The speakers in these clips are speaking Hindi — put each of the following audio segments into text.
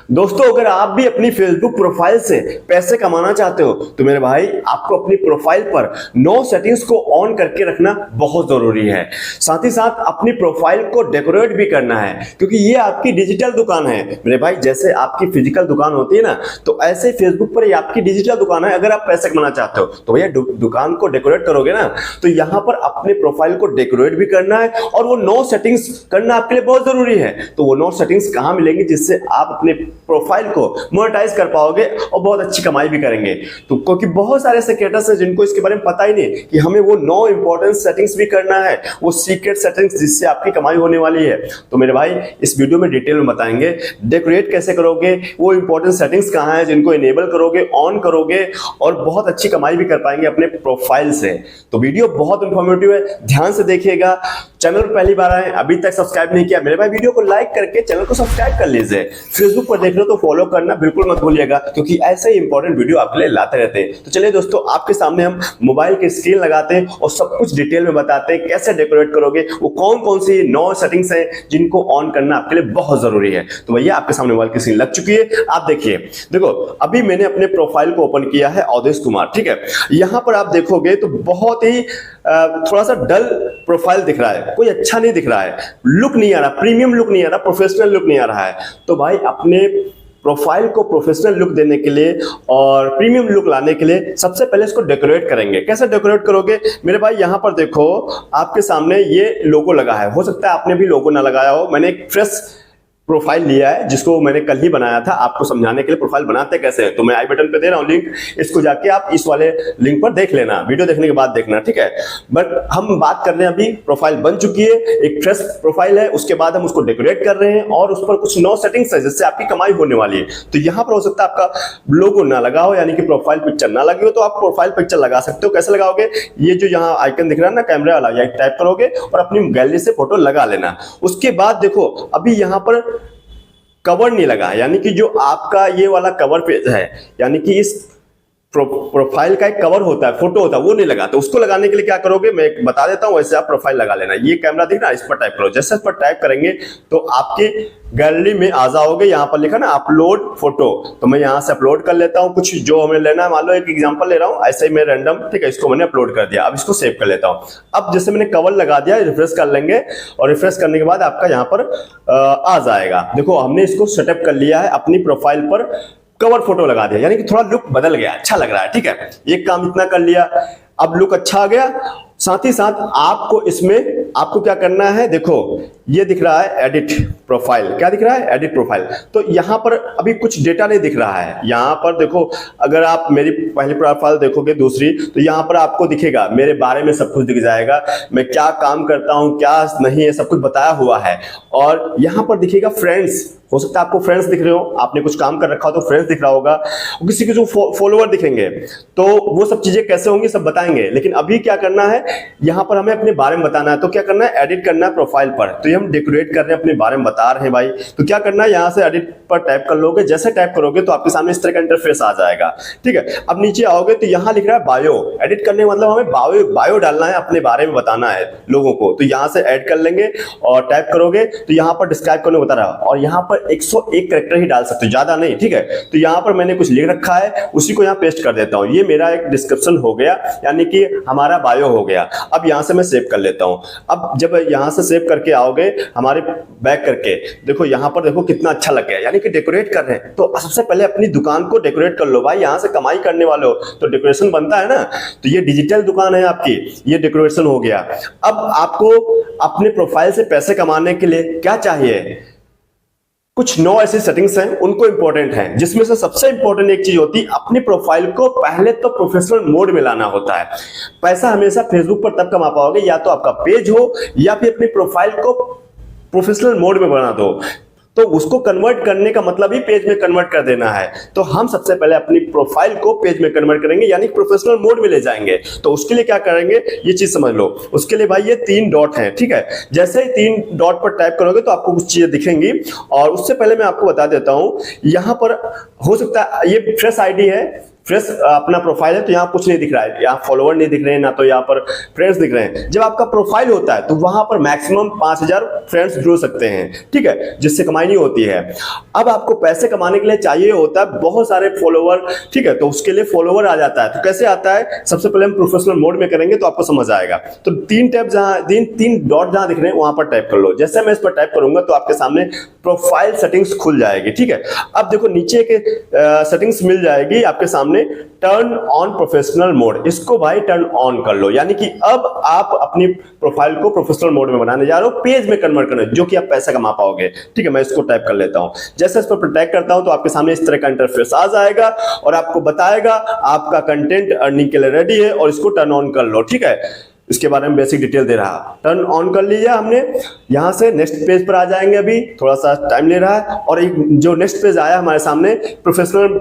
दोस्तों अगर आप भी अपनी फेसबुक प्रोफाइल से पैसे कमाना चाहते हो तो मेरे भाई आपको अपनी प्रोफाइल पर 9 सेटिंग्स को ऑन करके रखना बहुत जरूरी है। साथ ही साथ अपनी प्रोफाइल को डेकोरेट भी करना है, क्योंकि ये आपकी डिजिटल दुकान है मेरे भाई। जैसे आपकी फिजिकल दुकान होती है ना, तो ऐसे फेसबुक पर ये आपकी डिजिटल दुकान है। अगर आप पैसे कमाना चाहते हो तो भैया दुकान को डेकोरेट करोगे ना, तो यहां पर अपने प्रोफाइल को डेकोरेट भी करना है और वो 9 सेटिंग्स करना आपके लिए बहुत जरूरी है। तो वो 9 सेटिंग्स कहां मिलेंगी जिससे आप अपने प्रोफाइल को मोनेटाइज कर पाओगे और बहुत अच्छी कमाई भी करेंगे। तो क्योंकि बहुत सारे ऐसे क्रिएटर्स हैं जिनको इसके बारे में पता ही नहीं कि हमें वो 9 इंपॉर्टेंट सेटिंग्स भी करना है, वो सीक्रेट सेटिंग्स जिससे आपकी कमाई होने वाली है। तो मेरे भाई इस वीडियो में डिटेल में बताएंगे डेकोरेट कैसे करोगे, वो इंपॉर्टेंट सेटिंग्स कहां है जिनको इनेबल करोगे, ऑन करोगे और बहुत अच्छी कमाई भी कर पाएंगे अपने प्रोफाइल से। तो वीडियो बहुत इंफॉर्मेटिव है, ध्यान से देखिएगा। चैनल पर पहली बार आए, अभी तक सब्सक्राइब नहीं किया मेरे भाई, वीडियो को लाइक करके चैनल को सब्सक्राइब कर लीजिए। फेसबुक पर देख रहे हो तो फॉलो करना बिल्कुल मत भूलिएगा, क्योंकि ऐसे ही इंपॉर्टेंट वीडियो आपके लिए लाते रहते हैं। तो चलिए दोस्तों, आपके सामने हम मोबाइल की स्क्रीन लगाते हैं और सब कुछ डिटेल में बताते हैं कैसे डेकोरेट करोगे, वो कौन कौन सी 9 सेटिंग्स हैं जिनको ऑन करना आपके लिए बहुत जरूरी है। तो भैया आपके सामने मोबाइल की स्क्रीन लग चुकी है, आप देखिए। देखो अभी मैंने अपने प्रोफाइल को ओपन किया है, अवधेश कुमार, ठीक है। यहां पर आप देखोगे तो बहुत ही थोड़ा सा डल प्रोफाइल दिख रहा है, कोई अच्छा नहीं दिख रहा है, लुक नहीं आ रहा, प्रीमियम लुक नहीं आ रहा, प्रोफेशनल लुक नहीं आ रहा है। तो भाई अपने प्रोफाइल को प्रोफेशनल लुक देने के लिए और प्रीमियम लुक लाने के लिए सबसे पहले इसको डेकोरेट करेंगे। कैसे डेकोरेट करोगे मेरे भाई, यहां पर देखो आपके सामने ये लोगो लगा है। हो सकता है आपने भी लोगो ना लगाया हो। मैंने एक फ्रेश प्रोफाइल लिया है जिसको मैंने कल ही बनाया था, आपको समझाने के लिए प्रोफाइल बनाते कैसे है। तो मैं आई बटन पे दे रहा हूं लिंक, इसको जाके आप इस वाले लिंक पर देख लेना, वीडियो देखने के बाद देखना, ठीक है। बट हम बात कर रहे हैं, अभी प्रोफाइल बन चुकी है, एक फ्रेश प्रोफाइल है, उसके बाद हम उसको डेकोरेट कर रहे हैं और उस पर कुछ 9 सेटिंग्स है जिससे आपकी कमाई होने वाली है। तो यहां पर हो सकता है आपका लोगो ना लगा हो, यानी कि प्रोफाइल पिक्चर ना लगी हो, तो आप प्रोफाइल पिक्चर लगा सकते हो। कैसे लगाओगे, ये जो यहाँ आइकन दिख रहा है ना कैमरा वाला, यही टाइप करोगे और अपनी गैलरी से फोटो लगा लेना। उसके बाद देखो अभी यहां पर कवर नहीं लगा, यानी कि जो आपका ये वाला कवर पेज है, यानी कि इस प्रोफाइल का एक कवर होता है, फोटो होता है, वो नहीं लगा। तो उसको लगाने के लिए क्या करोगे मैं बता देता हूं, वैसे आप प्रोफाइल लगा लेना। ये कैमरा दिख रहा है, इस पर टाइप करो। जैसे इस पर टाइप करेंगे तो आपके गैलरी में आ जाओगे, यहां पर लिखा ना अपलोड फोटो, तो मैं यहां से अपलोड कर लेता हूं कुछ जो हमें लेना है। मान लो एक एग्जांपल ले रहा हूं, ऐसे ही मैं रैंडम, ठीक है, इसको मैंने अपलोड कर दिया। अब इसको सेव कर लेता हूं। अब जैसे मैंने कवर लगा दिया, रिफ्रेश कर लेंगे और रिफ्रेश करने के बाद आपका यहां पर आ जाएगा। देखो हमने इसको सेटअप कर लिया है, अपनी प्रोफाइल पर कवर फोटो लगा दिया, यानी कि थोड़ा लुक बदल गया, अच्छा लग रहा है, ठीक है। एक काम इतना कर लिया, अब लुक अच्छा आ गया। साथ ही साथ आपको इसमें आपको क्या करना है, देखो ये दिख रहा है एडिट प्रोफाइल, क्या दिख रहा है, एडिट प्रोफाइल। तो यहां पर अभी कुछ डेटा नहीं दिख रहा है। यहां पर देखो, अगर आप मेरी पहली प्रोफाइल देखोगे, दूसरी, तो यहां पर आपको दिखेगा मेरे बारे में सब कुछ दिख जाएगा, मैं क्या काम करता हूं क्या नहीं है सब कुछ बताया हुआ है। और यहां पर दिखेगा फ्रेंड्स, हो सकता है आपको फ्रेंड्स दिख रहे हो, आपने कुछ काम कर रखा हो तो फ्रेंड्स दिख रहा होगा, किसी के जो फॉलोअर दिखेंगे, तो वो सब चीजें कैसे होंगी सब बताएंगे। लेकिन अभी क्या करना है, यहां पर हमें अपने बारे में बताना है। तो क्या करना है, एडिट करना है प्रोफाइल पर। तो ये हम डेकोरेट कर रहे हैं, अपने बारे में बता रहे हैं भाई। तो क्या करना है, यहां से एडिट पर टाइप कर लोगे। जैसे टाइप करोगे तो आपके सामने इस तरह का इंटरफेस आ जाएगा, ठीक है। अब नीचे आओगे तो यहां लिख रहा है बायो। एडिट करने मतलब हमें बायो डालना है, अपने बारे में बताना है लोगों को। तो यहां से ऐड कर लेंगे और टाइप करोगे तो यहां पर डिस्क्राइब करने बता रहा है, और यहां पर 101 कैरेक्टर ही डाल सकते हो, ज्यादा नहीं, ठीक है। तो यहां पर मैंने कुछ लिख रखा है, उसी को यहां पेस्ट कर देता हूं। ये मेरा एक डिस्क्रिप्शन हो गया, यानी कि हमारा बायो हो गया। अब यहां से मैं सेव कर लेता हूं। अब जब यहां से सेव करके आओगे हमारे बैक करके, देखो यहां पर देखो कितना अच्छा लग गया, यानी कि डेकोरेट कर रहे हैं। तो सबसे पहले अपनी दुकान को डेकोरेट कर लो भाई, यहां से कमाई करने वाले हो तो डेकोरेशन बनता है ना। तो ये डिजिटल दुकान है आपकी, ये डेकोरेशन हो गया। अब आपको अपने प्रोफाइल से पैसे कमाने के लिए क्या चाहिए, कुछ 9 ऐसी सेटिंग्स हैं, उनको इंपॉर्टेंट है, जिसमें से सबसे इंपॉर्टेंट एक चीज होती है, अपनी प्रोफाइल को पहले तो प्रोफेशनल मोड में लाना होता है। पैसा हमेशा फेसबुक पर तब कमा पाओगे या तो आपका पेज हो या फिर अपनी प्रोफाइल को प्रोफेशनल मोड में बना दो। तो उसको कन्वर्ट करने का मतलब ही पेज में कन्वर्ट कर देना है। तो हम सबसे पहले अपनी प्रोफाइल को पेज में कन्वर्ट करेंगे, यानी प्रोफेशनल मोड में ले जाएंगे। तो उसके लिए क्या करेंगे, ये चीज समझ लो। उसके लिए भाई ये 3 डॉट हैं, ठीक है। जैसे ही 3 डॉट पर टाइप करोगे तो आपको कुछ चीजें दिखेंगी। और उससे पहले मैं आपको बता देता हूं, यहां पर हो सकता है ये फ्रेश आईडी है, फ्रेश अपना प्रोफाइल है तो यहाँ कुछ नहीं दिख रहा है, यहाँ फॉलोवर नहीं दिख रहे हैं, ना तो यहाँ पर फ्रेंड्स दिख रहे हैं। जब आपका प्रोफाइल होता है तो वहां पर मैक्सिमम 5000 फ्रेंड्स जुड़ सकते हैं, ठीक है, जिससे कमाई नहीं होती है। अब आपको पैसे कमाने के लिए चाहिए होता है बहुत सारे फॉलोवर, ठीक है, तो उसके लिए फॉलोवर आ जाता है। तो कैसे आता है, सबसे पहले हम प्रोफेशनल मोड में करेंगे तो आपको समझ आएगा। तो तीन डॉट जहां दिख रहे हैं वहां पर टाइप कर लो। जैसे मैं इस पर टाइप करूंगा तो आपके सामने प्रोफाइल सेटिंग्स खुल जाएगी, ठीक है। अब देखो नीचे के सेटिंग्स मिल जाएगी आपके सामने, टर्न ऑन प्रोफेशनल मोड, इसको भाई टर्न ऑन कर लो। यानी कि अब आप अपनी प्रोफाइल को प्रोफेशनल मोड में बनाने जा रहे हो, पेज में कन्वर्ट करने, जो कि आप पैसा कमा पाओगे, ठीक है। मैं इसको टाइप कर लेता हूं। जैसे इस पर टाइप करता हूं तो आपके सामने इस तरह का इंटरफेस आ जाएगा और आपको बताएगा आपका कंटेंट अर्निंग के लिए रेडी है और इसको टर्न ऑन कर लो, ठीक है। इसके बारे में बेसिक डिटेल दे रहा, टर्न ऑन कर लीजिए हमने। यहां से नेक्स्ट पेज पर आ जाएंगे, अभी थोड़ा सा टाइम ले रहा है। और एक जो नेक्स्ट पेज आया हमारे सामने प्रोफेशनल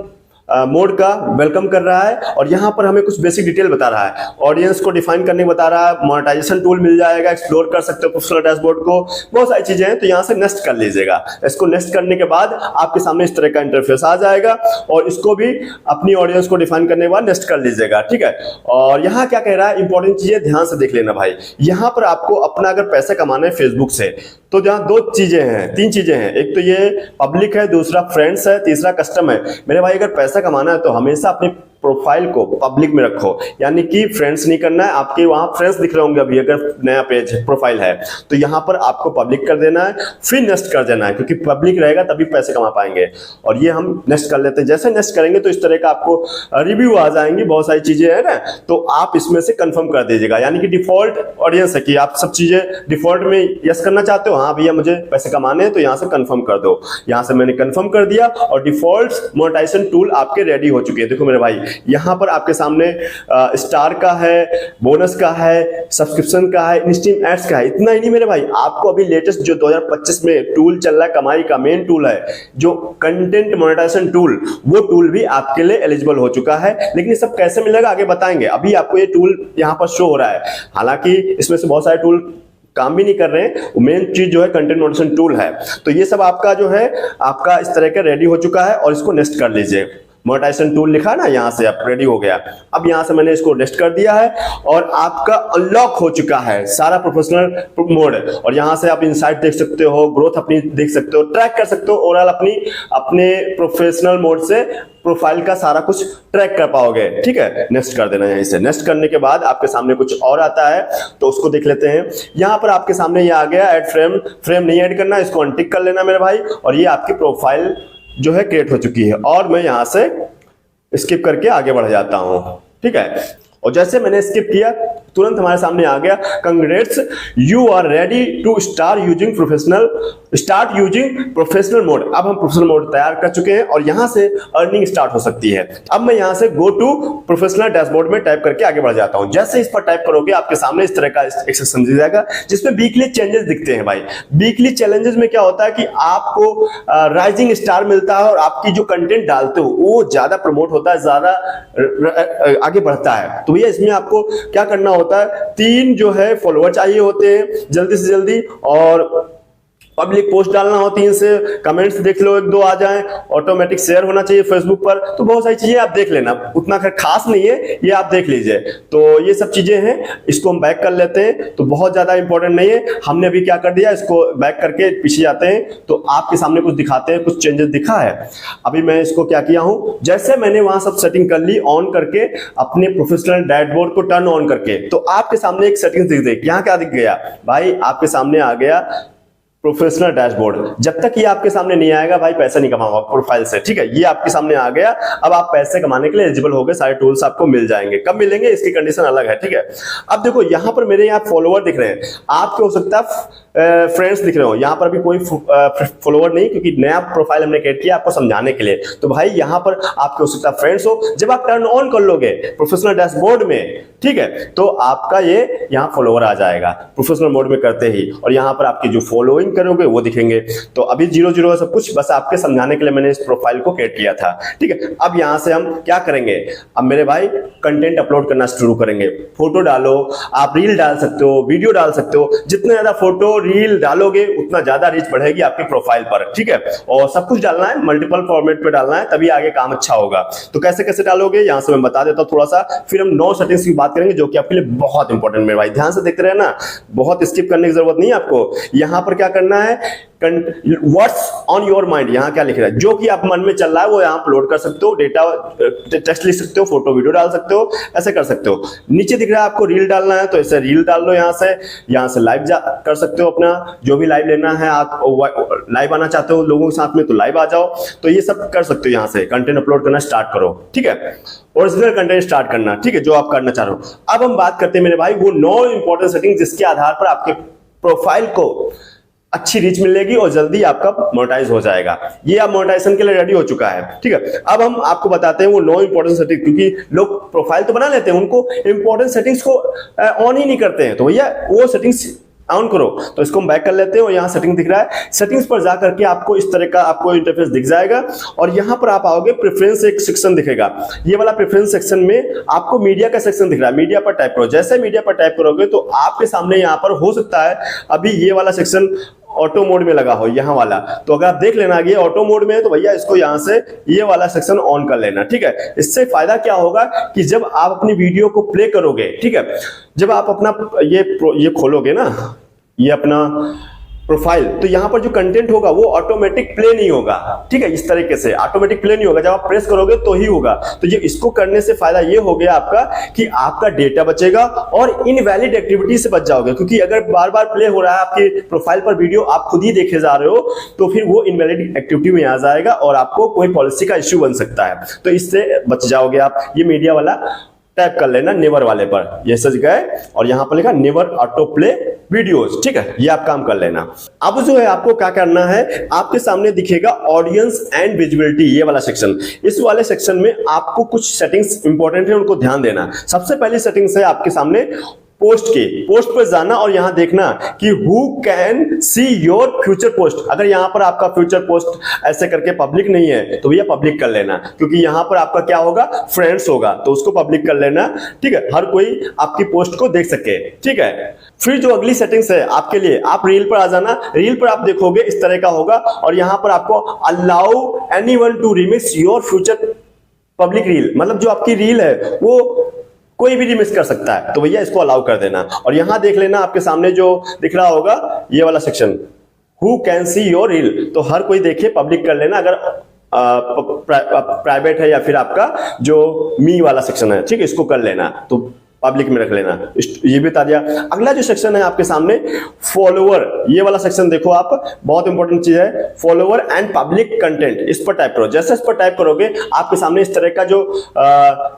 मोड का वेलकम कर रहा है और यहां पर हमें कुछ बेसिक डिटेल बता रहा है, ऑडियंस को डिफाइन करने बता रहा है, मोनेटाइजेशन टूल मिल जाएगा, एक्सप्लोर कर सकते हो प्रोफेशनल डैशबोर्ड को, बहुत सारी चीजें हैं। तो यहां से नेक्स्ट कर लीजिएगा। इसको नेक्स्ट करने के बाद आपके सामने इस तरह का इंटरफेस आ जाएगा और इसको भी अपनी ऑडियंस को डिफाइन करने के बाद नेक्स्ट कर लीजिएगा, ठीक है। और यहाँ क्या कह रहा है, इंपॉर्टेंट चीजें ध्यान से देख लेना भाई। यहाँ पर आपको अपना अगर पैसा कमाना है फेसबुक से तो जहाँ दो चीजें हैं, तीन चीजें हैं, एक तो ये पब्लिक है, दूसरा फ्रेंड्स है, तीसरा कस्टम है। मेरे भाई अगर पैसा कमाना है तो हमेशा अपने प्रोफाइल को पब्लिक में रखो, यानी कि फ्रेंड्स नहीं करना है। आपके वहां फ्रेंड्स दिख रहे होंगे अभी, अगर नया पेज प्रोफाइल है तो यहां पर आपको पब्लिक कर देना है, फिर नेक्स्ट कर देना है, क्योंकि पब्लिक रहेगा तभी पैसे कमा पाएंगे। और ये हम नेक्स्ट कर लेते हैं। जैसे नेक्स्ट करेंगे तो इस तरह का आपको रिव्यू आ जाएंगी, बहुत सारी चीजें है ना, तो आप इसमें से कंफर्म कर दीजिएगा। यानी कि डिफॉल्ट ऑडियंस है कि आप सब चीजें डिफॉल्ट में यस करना चाहते हो, हाँ भैया मुझे पैसे कमाने हैं, तो यहां से कंफर्म कर दो। यहां से मैंने कंफर्म कर दिया और डिफॉल्ट मोनेटाइजेशन टूल आपके रेडी हो चुके हैं। देखो मेरे भाई, यहां पर आपके सामने स्टार का है, बोनस का है, सब्सक्रिप्शन का है, इंस्टीम एड्स का है। इतना ही नहीं मेरे भाई, आपको अभी लेटेस्ट जो 2025 में टूल चल रहा है कमाई का, मेन टूल है जो कंटेंट मोनेटाइजेशन टूल, वो टूल भी आपके लिए एलिजिबल हो चुका है। लेकिन ये सब कैसे मिलेगा आगे बताएंगे। अभी आपको ये टूल यहां पर शो हो रहा है, हालांकि इसमें से बहुत सारे टूल काम भी नहीं कर रहे हैं। मेन चीज जो है कंटेंट मोनेटाइजेशन टूल है। तो ये सब आपका जो है आपका इस तरह का रेडी हो चुका है और इसको नेक्स्ट कर लीजिए। मोनेटाइजेशन टूल लिखा ना, यहां से आप रेडी हो गया। अब यहां से मैंने इसको नेक्स्ट कर दिया है और आपका अनलॉक हो चुका है सारा प्रोफेशनल मोड। और यहां से आप इनसाइट देख सकते हो, ग्रोथ अपनी देख सकते हो, ट्रैक कर सकते हो, ओवरऑल अपने प्रोफेशनल मोड से प्रोफाइल का सारा कुछ ट्रैक कर पाओगे, ठीक है। नेक्स्ट कर देना यहीं से। नेक्स्ट करने के बाद आपके सामने कुछ और आता है तो उसको देख लेते हैं। यहां पर आपके सामने ये आ गया ऐड फ्रेम नहीं ऐड करना, इसको अनटिक कर लेना मेरे भाई। और ये आपकी प्रोफाइल जो है क्रिएट हो चुकी है और मैं यहां से स्किप करके आगे बढ़ जाता हूं, ठीक है। और जैसे मैंने स्किप किया तुरंत हमारे सामने आ गया, congrats you are ready to start using professional mode. अब हम प्रोफेशनल मोड तैयार कर चुके हैं और यहां से अर्निंग स्टार्ट हो सकती है। अब मैं यहां से गो टू प्रोफेशनल डैशबोर्ड में टाइप करके आगे बढ़ जाता हूं। जैसे इस पर टाइप करोगे आपके सामने इस तरह का एक सेक्शन दिख जाएगा जिसमें वीकली चेंजेस दिखते हैं भाई। वीकली चैलेंजेस में क्या होता है कि आपको राइजिंग स्टार मिलता है और आपकी जो कंटेंट डालते हो वो ज्यादा प्रमोट होता है, ज्यादा आगे बढ़ता है। तो भैया इसमें आपको क्या करना होता है, 3 जो है फॉलोअर चाहिए होते हैं जल्दी से जल्दी, और पब्लिक पोस्ट डालना हो 3 से, कमेंट्स देख लो 1-2 आ जाएं, ऑटोमेटिक शेयर होना चाहिए फेसबुक पर। तो बहुत सारी चीजें आप देख लेना, उतना खास नहीं है, ये आप देख लीजिए। तो ये सब चीजें हैं, इसको हम बैक कर लेते हैं, तो बहुत ज्यादा इंपॉर्टेंट नहीं है। हमने अभी क्या कर दिया, इसको बैक करके पीछे जाते हैं तो आपके सामने कुछ दिखाते हैं, कुछ चेंजेस दिखा है। अभी मैं इसको क्या किया हूं, जैसे मैंने वहां सब सेटिंग कर ली ऑन करके, अपने प्रोफेशनल डैशबोर्ड को टर्न ऑन करके, तो आपके सामने एक सेटिंग दिख गई। यहाँ क्या दिख गया भाई, आपके सामने आ गया प्रोफेशनल डैशबोर्ड। जब तक ये आपके सामने नहीं आएगा भाई पैसा नहीं कमाओगे प्रोफाइल से, ठीक है। ये आपके सामने आ गया, अब आप पैसे कमाने के लिए एलिजिबल हो गए, सारे टूल्स आपको मिल जाएंगे। कब मिलेंगे इसकी कंडीशन अलग है, ठीक है। अब देखो यहां पर मेरे यहाँ फॉलोवर दिख रहे हैं, आपके हो सकता है फ्रेंड्स दिख रहे हो। यहाँ पर भी कोई फॉलोवर नहीं, क्योंकि नया प्रोफाइल हमने क्रिएट किया आपको समझाने के लिए। तो भाई यहाँ पर आपके हो सकता है फ्रेंड्स हो। जब आप टर्न ऑन कर लोगे प्रोफेशनल डैशबोर्ड में, ठीक है, तो आपका ये यहाँ फॉलोवर आ जाएगा प्रोफेशनल मोड में करते ही। और यहाँ पर आपकी जो फॉलोइंग क्लिक करोगे वो दिखेंगे। तो अभी 0 है सब कुछ, बस आपके समझाने के लिए मैंने इस प्रोफाइल को क्रिएट किया था। ठीक है, अब यहां से हम क्या करेंगे, अब मेरे भाई कंटेंट अपलोड करना शुरू करेंगे। फोटो डालो, आप रील डाल सकते हो, वीडियो डाल सकते हो। जितना ज्यादा फोटो रील डालोगे उतना ज्यादा रीच बढ़ेगी आपके प्रोफाइल पर। ठीक है, और सब कुछ डालना है, मल्टीपल फॉर्मेट पे डालना है, तभी आगे काम अच्छा होगा। तो कैसे कैसे डालोगे यहां से मैं बता देता हूं थोड़ा सा, फिर हम 9 सेटिंग्स की बात करेंगे जो कि आपके लिए बहुत इंपॉर्टेंट मेरे भाई। ध्यान से देखते रहे ना, बहुत स्किप करने की जरूरत नहीं है आपको। यहां पर क्या करना है, व्हाट्स ऑन योर माइंड, यहां क्या लिख रहा है, जो कि आप मन में चल रहा है वो यहां अपलोड कर सकते हो। डेटा टेक्स्ट लिख सकते हो, फोटो वीडियो डाल सकते हो, ऐसे कर सकते हो। नीचे दिख रहा है आपको रील डालना है, तो ऐसे रील डाल लो। यहां से लाइव कर सकते हो, अपना जो भी लाइव लेना है, आप लाइव आना चाहते हो लोगों के साथ में तो लाइव आ जाओ। तो ये सब कर सकते हो, यहां से कंटेंट अपलोड करना स्टार्ट करो। ठीक है, ओरिजिनल कंटेंट स्टार्ट करना, ठीक है, जो आप करना चाह रहे हो। अब हम बात करते हैं मेरे भाई वो 9 इंपॉर्टेंट सेटिंग जिसके आधार पर आपके प्रोफाइल को अच्छी रीच मिलेगी और जल्दी आपका मोनेटाइज हो जाएगा। ये अब मोनेटाइजेशन के लिए रेडी हो चुका है। ठीक है, अब हम आपको बताते हैं वो 9 इंपॉर्टेंट सेटिंग, क्योंकि लोग प्रोफाइल तो बना लेते हैं, उनको इंपॉर्टेंट सेटिंग्स को ऑन ही नहीं करते हैं। तो भैया वो सेटिंग्स ऑन करो। तो इसको हम बैक कर लेते हैं और यहाँ सेटिंग दिख रहा है, सेटिंग्स पर जाकर के आपको इस तरह का आपको इंटरफेस दिख जाएगा और यहाँ पर आप आओगे, प्रेफरेंस एक सेक्शन दिखेगा। ये वाला प्रेफरेंस सेक्शन में आपको मीडिया का सेक्शन दिख रहा है, मीडिया पर टाइप करो। जैसे मीडिया पर टाइप करोगे तो आपके सामने यहाँ पर हो सकता है अभी ये वाला सेक्शन ऑटो मोड में लगा हो, यहाँ वाला। तो अगर आप देख लेना ये ऑटो मोड में है तो भैया इसको यहाँ से ये वाला सेक्शन ऑन कर लेना। ठीक है, इससे फायदा क्या होगा कि जब आप अपनी वीडियो को प्ले करोगे, ठीक है, जब आप अपना ये खोलोगे ना, ये अपना प्रोफाइल, तो यहां पर जो कंटेंट होगा वो ऑटोमेटिक प्ले नहीं होगा। ठीक है, इस तरीके से ऑटोमेटिक प्ले नहीं होगा, जब आप प्रेस करोगे तो ही होगा। तो ये इसको करने से फायदा ये हो गया आपका कि आपका डेटा बचेगा और इनवैलिड एक्टिविटी से बच जाओगे। क्योंकि अगर बार बार प्ले हो रहा है आपके प्रोफाइल पर वीडियो, आप खुद ही देखे जा रहे हो, तो फिर वो इनवैलिड एक्टिविटी में आ जाएगा और आपको कोई पॉलिसी का इश्यू बन सकता है। तो इससे बच जाओगे आप। ये मीडिया वाला टैप कर लेना नेवर वाले पर, ये सच गए और यहां पर लिखा नेवर ऑटो प्ले वीडियोस। ठीक है, ये आप काम कर लेना। अब जो है आपको क्या करना है, आपके सामने दिखेगा ऑडियंस एंड विजिबिलिटी, ये वाला सेक्शन। इस वाले सेक्शन में आपको कुछ सेटिंग्स इंपॉर्टेंट है, उनको ध्यान देना। सबसे पहली सेटिंग्स है आपके सामने पोस्ट के, पोस्ट पर जाना और यहां देखना कि who can see your future post. अगर यहां पर आपका फ्यूचर पोस्ट ऐसे करके पब्लिक नहीं है तो भैया पब्लिक कर लेना, क्योंकि यहां पर आपका क्या होगा, फ्रेंड्स होगा, तो उसको पब्लिक कर लेना। ठीक है, हर कोई आपकी पोस्ट को देख सके। ठीक है, फिर जो अगली सेटिंग्स है आपके लिए, आप रील पर आ जाना। रील पर आप देखोगे इस तरह का होगा और यहां पर आपको allow anyone to remix your future public reel, मतलब जो आपकी रील है वो कोई भी रिमिक्स कर सकता है, तो भैया इसको अलाउ कर देना। और यहां देख लेना आपके सामने जो दिख रहा होगा ये वाला section, who can see your reel, तो हर कोई देखे, पब्लिक कर लेना। अगर प्राइवेट है या फिर आपका जो मी वाला सेक्शन है, ठीक है, इसको कर लेना, तो पब्लिक में रख लेना। ये भी बता दिया। अगला जो सेक्शन है आपके सामने फॉलोवर, ये वाला सेक्शन देखो आप, बहुत इंपॉर्टेंट चीज है, फॉलोवर एंड पब्लिक कंटेंट। इस पर टाइप करो। जैसे इस पर टाइप करोगे आपके सामने इस तरह का जो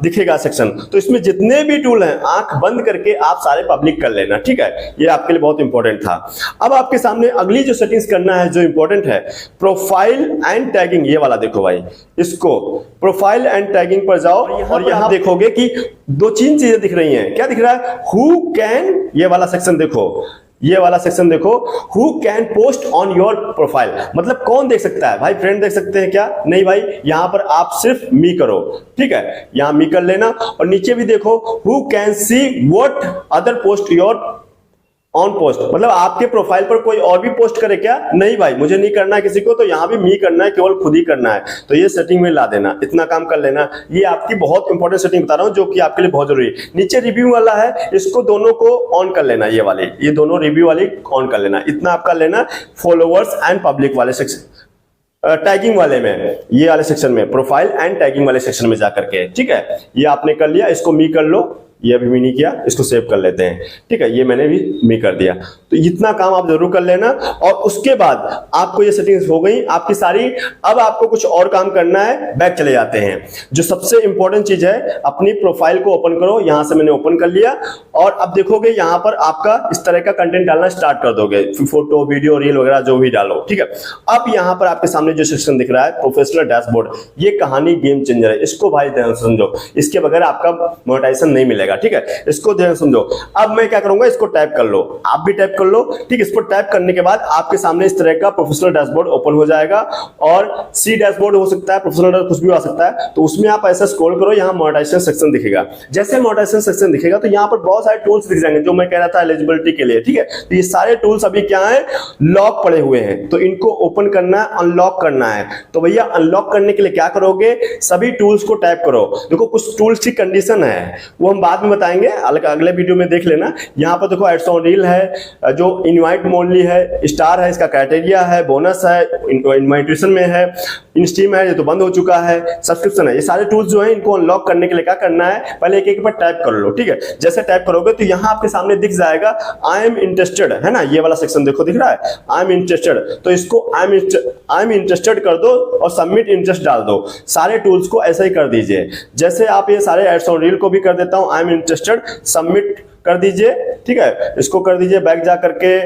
दिखेगा सेक्शन, तो इसमें जितने भी टूल हैं आंख बंद करके आप सारे पब्लिक कर लेना। ठीक है, ये आपके लिए बहुत इंपॉर्टेंट था। अब आपके सामने अगली जो सेटिंग्स करना है जो इंपॉर्टेंट है, प्रोफाइल एंड टैगिंग, ये वाला देखो भाई, इसको प्रोफाइल एंड टैगिंग पर जाओ और यहां देखोगे कि 2-3 चीजें दिख रही हैं। क्या दिख रहा है, हु कैन, ये वाला सेक्शन देखो, ये वाला सेक्शन देखो, who can post on your profile, मतलब कौन देख सकता है भाई, फ्रेंड देख सकते हैं क्या, नहीं भाई, यहां पर आप सिर्फ मी करो। ठीक है, यहां मी कर लेना और नीचे भी देखो, who can see what other post your on post, मतलब आपके प्रोफाइल पर कोई और भी पोस्ट करे क्या, नहीं भाई, मुझे नहीं करना है किसी को, तो यहां भी मी करना है, केवल खुद ही करना है। तो ये सेटिंग में ला देना, इतना काम कर लेना। ये आपकी बहुत इंपॉर्टेंट सेटिंग बता रहा हूं जो कि आपके लिए बहुत जरूरी है। नीचे रिव्यू वाला है, इसको दोनों को ऑन कर लेना, ये वाले, ये दोनों रिव्यू वाली ऑन कर लेना, इतना आप कर लेना। फॉलोवर्स एंड पब्लिक वाले सेक्शन, टैगिंग वाले में, ये वाले सेक्शन में, प्रोफाइल एंड टैगिंग वाले सेक्शन में जाकर के। ठीक है, ये आपने कर लिया, इसको मी कर लो, ये अभी भी नहीं किया, इसको सेव कर लेते हैं। ठीक है, ये मैंने भी मी कर दिया। तो इतना काम आप जरूर कर लेना और उसके बाद आपको ये सेटिंग्स हो गई आपकी सारी। अब आपको कुछ और काम करना है, बैक चले जाते हैं। जो सबसे इंपॉर्टेंट चीज है, अपनी प्रोफाइल को ओपन करो। यहां से मैंने ओपन कर लिया और अब देखोगे यहां पर आपका इस तरह का कंटेंट डालना स्टार्ट कर दोगे, फोटो वीडियो रील वगैरह जो भी डालो। ठीक है, अब यहां पर आपके सामने जो सेक्शन दिख रहा है प्रोफेशनल डैशबोर्ड, ये कहानी गेम चेंजर है, इसको भाई ध्यान से समझो, इसके बगैर आपका मोनेटाइजेशन नहीं मिलेगा। जाएगा। ठीक है, इसको ध्यान समझो। अब मैं क्या करूंगा, इसको टाइप कर लो, आप भी टाइप कर लो। ठीक, इसको टाइप करने के बाद आपके सामने इस तरह का प्रोफेशनल डैशबोर्ड ओपन हो जाएगा, और सी डैशबोर्ड हो सकता है, प्रोफेशनल कुछ भी हो सकता है। तो उसमें आप ऐसा स्क्रॉल करो, यहाँ मोनेटाइजेशन सेक्शन दिखेगा। जैसे मोनेटाइजेशन सेक्शन दिखेगा तो यहाँ पर बहुत सारे टूल्स दिख जाएंगे जो मैं कह रहा था एलिजिबिलिटी के लिए। ठीक है, तो ये सारे टूल्स अभी क्या है, लॉक पड़े हुए हैं, तो इनको ओपन करना है, अनलॉक करना है। तो भैया अनलॉक करने के लिए क्या करोगे, सभी टूल्स को टाइप करो। देखो कुछ टूल्स की कंडीशन है वो हम बाद में बताएंगे, अगले वीडियो में देख लेना। यहाँ पर देखो एड्स ऑन रील है, जो इनवाइट ओनली है, स्टार है, इसका क्राइटेरिया है, बोनस है, इनवाइटेशन में है, इन स्ट्रीम है, ये तो बंद हो चुका है, सब्सक्रिप्शन है। ये सारे टूल्स जो है इनको अनलॉक करने के लिए क्या करना है, पहले एक एक पर टाइप कर लो। ठीक है, जैसे टाइप करोगे तो यहाँ आपके सामने दिख जाएगा आई एम इंटरेस्टेड, है ना, ये वाला सेक्शन देखो दिख रहा है, आई एम इंटरेस्टेड। तो इसको आई एम इंटरेस्टेड कर दो और सबमिट इंटरेस्ट डाल दो। सारे टूल्स को ऐसे ही कर दीजिए, जैसे आप ये सारे एड्स ऑन रील को भी कर देता हूं, आई एम इंटरेस्टेड, सबमिट कर दीजिए। ठीक है, इसको कर दीजिए बैक जा करके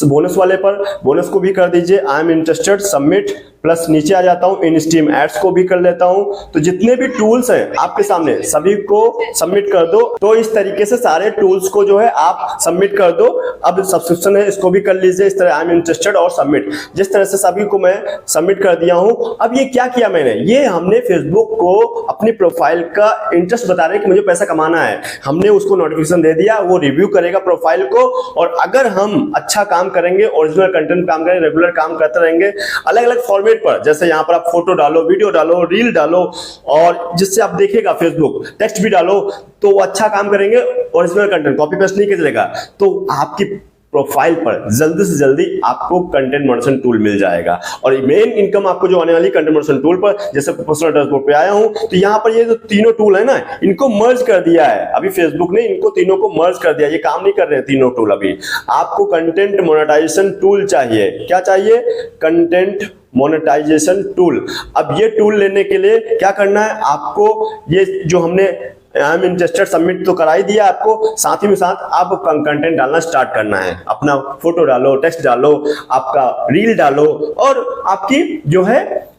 बोनस वाले पर, बोनस को भी कर दीजिए, I am interested, submit, plus नीचे आ जाता हूं, इन स्ट्रीम एड्स को भी कर लेता हूं। तो जितने भी टूल्स हैं आपके सामने सभी को सबमिट कर दो। तो इस तरीके से सारे टूल्स को जो है आप सबमिट कर दो। अब सब्सक्रिप्शन है, इसको भी कर लीजिए इस तरह, आई एम इंटरेस्टेड और सबमिट। जिस तरह से सभी को मैं सबमिट कर दिया हूं। अब ये क्या किया मैंने, ये हमने फेसबुक को अपनी प्रोफाइल का इंटरेस्ट बता रहे कि मुझे पैसा कमाना है, हमने उसको नोटिफिकेशन दे दिया, वो रिव्यू करेगा प्रोफाइल को। और अगर हम अच्छा काम करेंगे, ओरिजिनल कंटेंट काम करेंगे, रेगुलर काम करते रहेंगे, अलग अलग फॉर्मेट पर, जैसे यहां पर आप फोटो डालो, वीडियो डालो, रील डालो, और जिससे आप देखेगा फेसबुक, टेक्स्ट भी डालो, तो वो अच्छा काम करेंगे, ओरिजिनल कंटेंट कॉपी पेस्ट नहीं किया जाएगा, तो आपकी प्रोफाइल पर जल्दी से जल्दी आपको कंटेंट मॉडरेशन टूल मिल जाएगा। और मेन इनकम आपको जो आने वाली कंटेंट मॉडरेशन टूल पर, जैसे पर्सनल डैशबोर्ड पे आया हूं तो यहां पर ये जो तीनों टूल है ना, इनको मर्ज कर दिया है अभी फेसबुक ने, इनको तीनों को मर्ज कर दिया। ये काम नहीं कर रहे हैं तीनों टूल अभी। आपको कंटेंट मोनेटाइजेशन टूल चाहिए, क्या चाहिए, कंटेंट मोनेटाइजेशन टूल। अब ये टूल लेने के लिए क्या करना है आपको, ये जो हमने आई एम इंटरेस्टेड सबमिट तो करा ही दिया आपको, साथ ही में साथ आप कंटेंट डालना स्टार्ट करना है। अपना फोटो डालो, टेक्स्ट डालो, आपका रील डालो, और आपकी जो है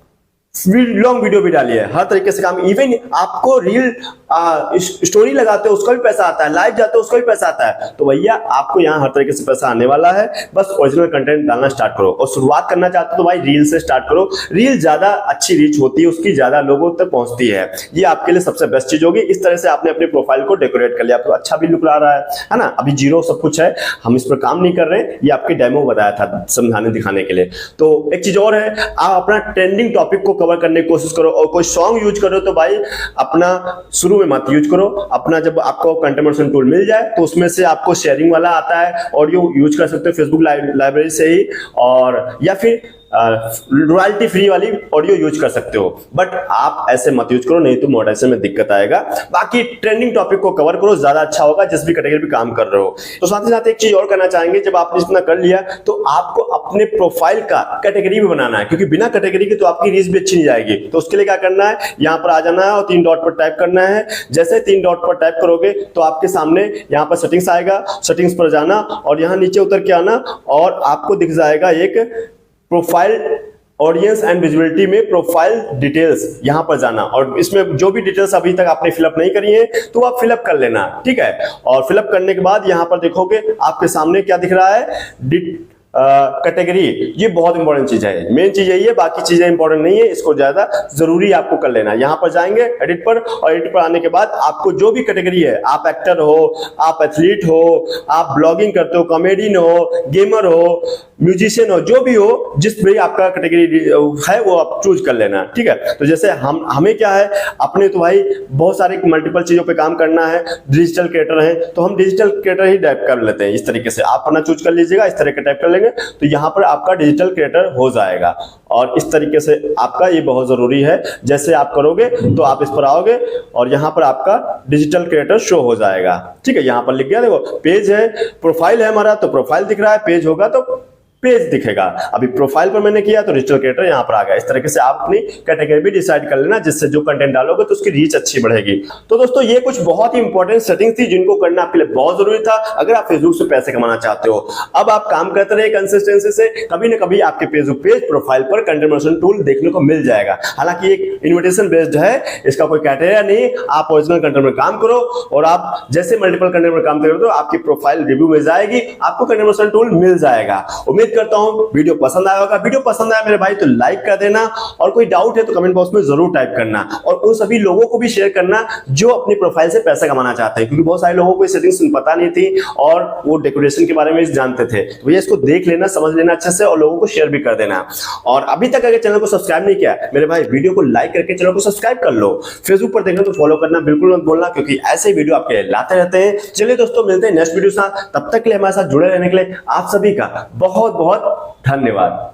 लॉन्ग वीडियो भी डालिए, हर तरीके से काम। इवन आपको रील स्टोरी लगाते हो उसका भी पैसा आता है, लाइव जाते हो उसका भी पैसा आता है। तो भैया आपको यहाँ हर तरीके से पैसा आने वाला है, बस ओरिजिनल कंटेंट डालना स्टार्ट करो। और शुरुआत करना चाहते हो तो भाई रील से स्टार्ट करो, रील ज्यादा अच्छी रीच होती है, उसकी ज्यादा लोगों तक पहुंचती है, ये आपके लिए सबसे बेस्ट चीज होगी। इस तरह से आपने अपने प्रोफाइल को डेकोरेट कर लिया, आपको अच्छा भी लुक आ रहा है ना। अभी जीरो सब कुछ है, हम इस पर काम नहीं कर रहे हैं, ये आपके डेमो बताया था समझाने दिखाने के लिए। तो एक चीज और है, आप अपना ट्रेंडिंग टॉपिक को कवर करने की कोशिश करो, और कोई सॉन्ग यूज करो तो भाई अपना शुरू में मत यूज करो, अपना जब आपको कंटेंट मॉडरेशन टूल मिल जाए तो उसमें से आपको शेयरिंग वाला आता है, ऑडियो यूज कर सकते हो फेसबुक लाइब्रेरी से ही, और या फिर रॉयल्टी फ्री वाली ऑडियो यूज कर सकते हो। बट आप ऐसे मत यूज करो, नहीं तो मोनेटाइजेशन में दिक्कत आएगा। बाकी ट्रेंडिंग टॉपिक को कवर करो, ज्यादा अच्छा होगा जिस भी कैटेगरी पे काम कर रहे हो। तो साथ ही साथ एक चीज और करना चाहेंगे, जब आपने इतना कर लिया तो आपको अपने प्रोफाइल का कैटेगरी भी बनाना है, क्योंकि बिना कैटेगरी के तो आपकी रीच भी अच्छी नहीं जाएगी। तो उसके लिए क्या करना है, यहाँ पर आ जाना है और 3 डॉट पर टाइप करना है। जैसे 3 डॉट पर टाइप करोगे तो आपके सामने यहाँ पर सेटिंग्स आएगा, सेटिंग्स पर जाना और यहाँ नीचे उतर के आना, और आपको दिख जाएगा एक प्रोफाइल ऑडियंस एंड विजिबिलिटी में प्रोफाइल डिटेल्स, यहां पर जाना, और इसमें जो भी डिटेल्स अभी तक आपने फिलअप नहीं करी है तो आप फिलअप कर लेना। ठीक है, और फिलअप करने के बाद यहां पर देखोगे आपके सामने क्या दिख रहा है, कैटेगरी। ये बहुत इंपॉर्टेंट चीज है, मेन चीज यही है, बाकी चीजें इंपॉर्टेंट नहीं है, इसको ज्यादा जरूरी आपको कर लेना। यहां पर जाएंगे एडिट पर, और एडिट पर आने के बाद आपको जो भी कैटेगरी है, आप एक्टर हो, आप एथलीट हो, आप ब्लॉगिंग करते हो, कॉमेडियन हो, गेमर हो, म्यूजिशियन हो, जो भी हो, जिस भी आपका कैटेगरी है वो आप चूज कर लेना। ठीक है, तो जैसे हमें क्या है, अपने तो भाई बहुत सारे मल्टीपल चीजों पे काम करना है, डिजिटल क्रिएटर है तो हम डिजिटल क्रिएटर ही टाइप कर लेते हैं। इस तरीके से आप अपना चूज कर लीजिएगा, इस तरह का टाइप कर लेंगे तो यहां पर आपका डिजिटल क्रिएटर हो जाएगा। और इस तरीके से आपका ये बहुत जरूरी है, जैसे आप करोगे तो आप इस पर आओगे और यहां पर आपका डिजिटल क्रिएटर शो हो जाएगा। ठीक है, यहां पर लिख गया, देखो पेज है, प्रोफाइल है हमारा तो प्रोफाइल दिख रहा है, पेज होगा तो पेज दिखेगा। अभी प्रोफाइल पर मैंने किया तो डिजिटल क्रिएटर यहाँ पर आ गया। इस तरीके से आप अपनी कैटेगरी भी डिसाइड कर लेना, जिससे जो कंटेंट डालोगे तो उसकी रीच अच्छी बढ़ेगी। तो दोस्तों ये कुछ बहुत ही इंपॉर्टेंट सेटिंग्स थी जिनको करना आपके लिए बहुत जरूरी था अगर आप फेसबुक से पैसे कमाना चाहते हो। अब आप काम करते रहे कंसिस्टेंसी से, कभी ना कभी आपके फेसबुक पेज प्रोफाइल पर कंटेंट मॉडरेशन टूल देखने को मिल जाएगा। हालांकि एक इन्विटेशन बेस्ड है, इसका कोई क्राइटेरिया नहीं। आप ओरिजिनल कंटेंट में काम करो और आप जैसे मल्टीपल कंटेंट में काम करोगे तो आपकी प्रोफाइल रिव्यू में जाएगी, आपको कंटेंट मॉडरेशन टूल मिल जाएगा। उम्मीद करता हूं वीडियो पसंद आया होगा। वीडियो पसंद आया मेरे भाई तो लाइक कर देना, और कोई डाउट है तो कमेंट बॉक्स में जरूर टाइप करना, और उन सभी लोगों को भी शेयर करना जो अपनी प्रोफाइल से पैसा कमाना चाहते हैं, क्योंकि बहुत सारे लोगों को सेटिंग्स पता नहीं थी और वो डेकोरेशन के बारे में जानते थे। तो भैया इसको देख लेना, समझ लेना अच्छे से, और लोगों को शेयर भी कर देना। और अभी तक अगर चैनल को सब्सक्राइब नहीं किया मेरे भाई, वीडियो को लाइक करके चैनल को सब्सक्राइब कर लो। फेसबुक पर देखना तो फॉलो करना बिल्कुल मत भूलना, क्योंकि ऐसे वीडियो आपके लाते रहते हैं। चलिए दोस्तों, मिलते हैं नेक्स्ट वीडियो साथ। तब तक के लिए हमारे साथ जुड़े रहने के लिए आप सभी का बहुत बहुत धन्यवाद।